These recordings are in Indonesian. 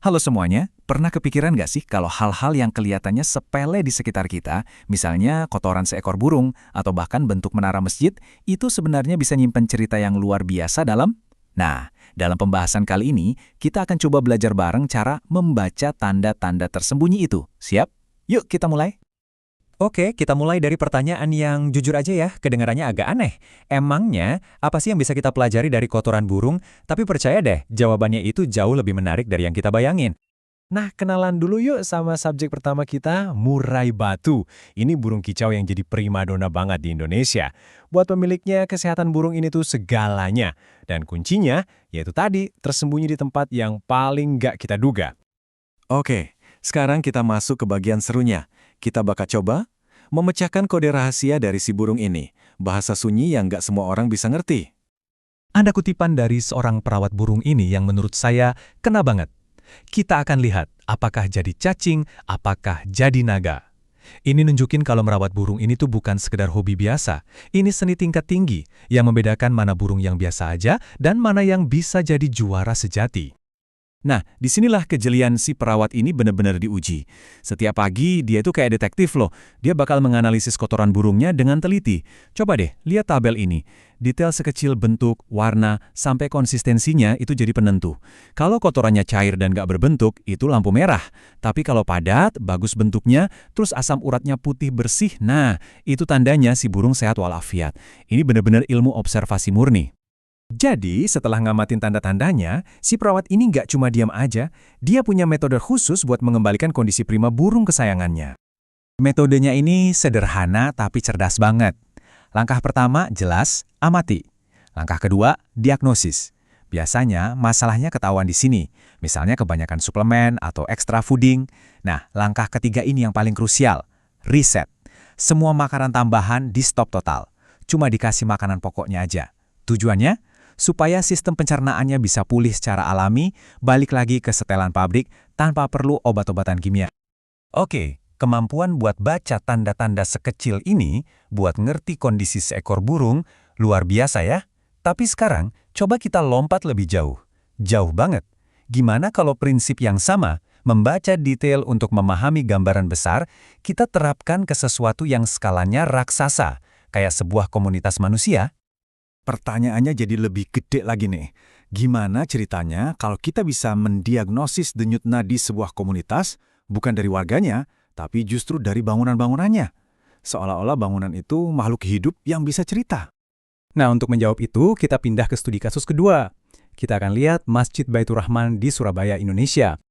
Halo semuanya, pernah kepikiran nggak sih kalau hal-hal yang kelihatannya sepele di sekitar kita, misalnya kotoran seekor burung, atau bahkan bentuk menara masjid, itu sebenarnya bisa nyimpen cerita yang luar biasa dalam? Nah, dalam pembahasan kali ini, kita akan coba belajar bareng cara membaca tanda-tanda tersembunyi itu. Siap? Yuk kita mulai. Oke, kita mulai dari pertanyaan yang jujur aja ya, kedengarannya agak aneh. Emangnya, apa sih yang bisa kita pelajari dari kotoran burung? Tapi percaya deh, jawabannya itu jauh lebih menarik dari yang kita bayangin. Nah, kenalan dulu yuk sama subjek pertama kita, murai batu. Ini burung kicau yang jadi primadona banget di Indonesia. Buat pemiliknya, kesehatan burung ini tuh segalanya. Dan kuncinya, yaitu tadi, tersembunyi di tempat yang paling nggak kita duga. Oke, sekarang kita masuk ke bagian serunya. Kita bakal coba memecahkan kode rahasia dari si burung ini. Bahasa sunyi yang nggak semua orang bisa ngerti. Ada kutipan dari seorang perawat burung ini yang menurut saya kena banget. Kita akan lihat apakah jadi cacing, apakah jadi naga. Ini nunjukin kalau merawat burung ini tuh bukan sekedar hobi biasa. Ini seni tingkat tinggi yang membedakan mana burung yang biasa aja dan mana yang bisa jadi juara sejati. Nah, disinilah kejelian si perawat ini benar-benar diuji. Setiap pagi, dia itu kayak detektif loh. Dia bakal menganalisis kotoran burungnya dengan teliti. Coba deh, lihat tabel ini. Detail sekecil bentuk, warna, sampai konsistensinya itu jadi penentu. Kalau kotorannya cair dan gak berbentuk, itu lampu merah. Tapi kalau padat, bagus bentuknya, terus asam uratnya putih bersih, nah, itu tandanya si burung sehat walafiat. Ini benar-benar ilmu observasi murni. Jadi, setelah ngamatin tanda-tandanya, si perawat ini nggak cuma diam aja, dia punya metode khusus buat mengembalikan kondisi prima burung kesayangannya. Metodenya ini sederhana tapi cerdas banget. Langkah pertama jelas, amati. Langkah kedua, diagnosis. Biasanya masalahnya ketahuan di sini, misalnya kebanyakan suplemen atau extra fooding. Nah, langkah ketiga ini yang paling krusial, riset. Semua makanan tambahan di stop total. Cuma dikasih makanan pokoknya aja. Tujuannya? Supaya sistem pencernaannya bisa pulih secara alami, balik lagi ke setelan pabrik tanpa perlu obat-obatan kimia. Oke, kemampuan buat baca tanda-tanda sekecil ini, buat ngerti kondisi seekor burung, luar biasa ya. Tapi sekarang, coba kita lompat lebih jauh. Jauh banget. Gimana kalau prinsip yang sama, membaca detail untuk memahami gambaran besar, kita terapkan ke sesuatu yang skalanya raksasa, kayak sebuah komunitas manusia? Pertanyaannya jadi lebih gede lagi nih. Gimana ceritanya kalau kita bisa mendiagnosis denyut nadi sebuah komunitas, bukan dari warganya, tapi justru dari bangunan-bangunannya? Seolah-olah bangunan itu makhluk hidup yang bisa cerita. Nah, untuk menjawab itu, kita pindah ke studi kasus kedua. Kita akan lihat Masjid Baitur Rahman di Surabaya, Indonesia.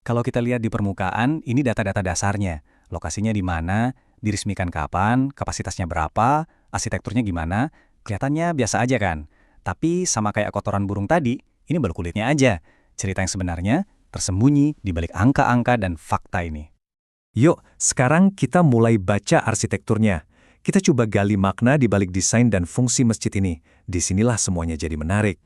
Kalau kita lihat di permukaan, ini data-data dasarnya. Lokasinya di mana, diresmikan kapan, kapasitasnya berapa, arsitekturnya gimana. Kelihatannya biasa aja kan? Tapi sama kayak kotoran burung tadi, ini baru kulitnya aja. Cerita yang sebenarnya tersembunyi di balik angka-angka dan fakta ini. Yuk, sekarang kita mulai baca arsitekturnya. Kita coba gali makna di balik desain dan fungsi masjid ini. Disinilah semuanya jadi menarik.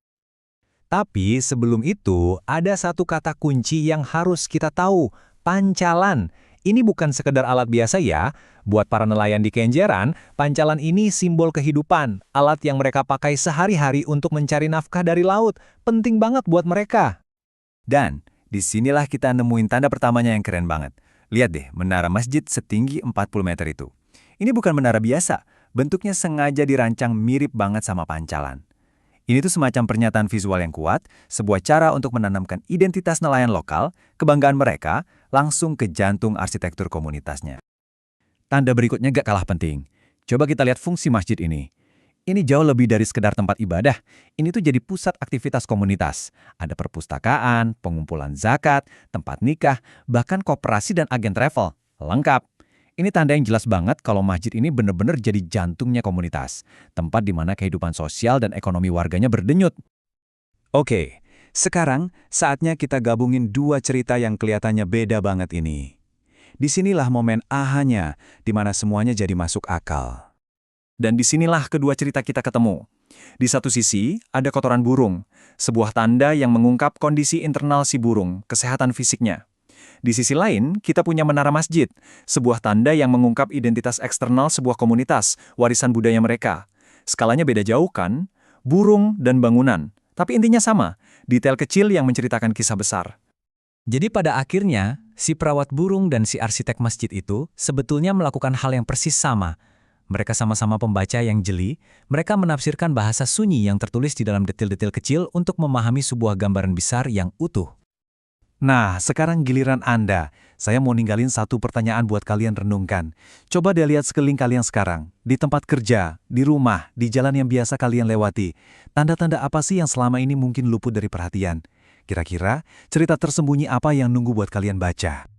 Tapi sebelum itu, ada satu kata kunci yang harus kita tahu, pancalan. Ini bukan sekedar alat biasa ya. Buat para nelayan di Kenjeran, pancalan ini simbol kehidupan, alat yang mereka pakai sehari-hari untuk mencari nafkah dari laut. Penting banget buat mereka. Dan disinilah kita nemuin tanda pertamanya yang keren banget. Lihat deh, menara masjid setinggi 40 meter itu. Ini bukan menara biasa, bentuknya sengaja dirancang mirip banget sama pancalan. Ini tuh semacam pernyataan visual yang kuat, sebuah cara untuk menanamkan identitas nelayan lokal, kebanggaan mereka, langsung ke jantung arsitektur komunitasnya. Tanda berikutnya gak kalah penting. Coba kita lihat fungsi masjid ini. Ini jauh lebih dari sekedar tempat ibadah. Ini tuh jadi pusat aktivitas komunitas. Ada perpustakaan, pengumpulan zakat, tempat nikah, bahkan koperasi dan agen travel. Lengkap. Ini tanda yang jelas banget kalau masjid ini benar-benar jadi jantungnya komunitas. Tempat di mana kehidupan sosial dan ekonomi warganya berdenyut. Oke, sekarang saatnya kita gabungin dua cerita yang kelihatannya beda banget ini. Disinilah momen ahanya, di mana semuanya jadi masuk akal. Dan disinilah kedua cerita kita ketemu. Di satu sisi, ada kotoran burung, sebuah tanda yang mengungkap kondisi internal si burung, kesehatan fisiknya. Di sisi lain, kita punya menara masjid, sebuah tanda yang mengungkap identitas eksternal sebuah komunitas, warisan budaya mereka. Skalanya beda jauh kan? Burung dan bangunan. Tapi intinya sama, detail kecil yang menceritakan kisah besar. Jadi pada akhirnya, si perawat burung dan si arsitek masjid itu sebetulnya melakukan hal yang persis sama. Mereka sama-sama pembaca yang jeli, mereka menafsirkan bahasa sunyi yang tertulis di dalam detil-detil kecil untuk memahami sebuah gambaran besar yang utuh. Nah, sekarang giliran Anda. Saya mau ninggalin satu pertanyaan buat kalian renungkan. Coba deh lihat sekeliling kalian sekarang. Di tempat kerja, di rumah, di jalan yang biasa kalian lewati. Tanda-tanda apa sih yang selama ini mungkin luput dari perhatian? Kira-kira cerita tersembunyi apa yang nunggu buat kalian baca?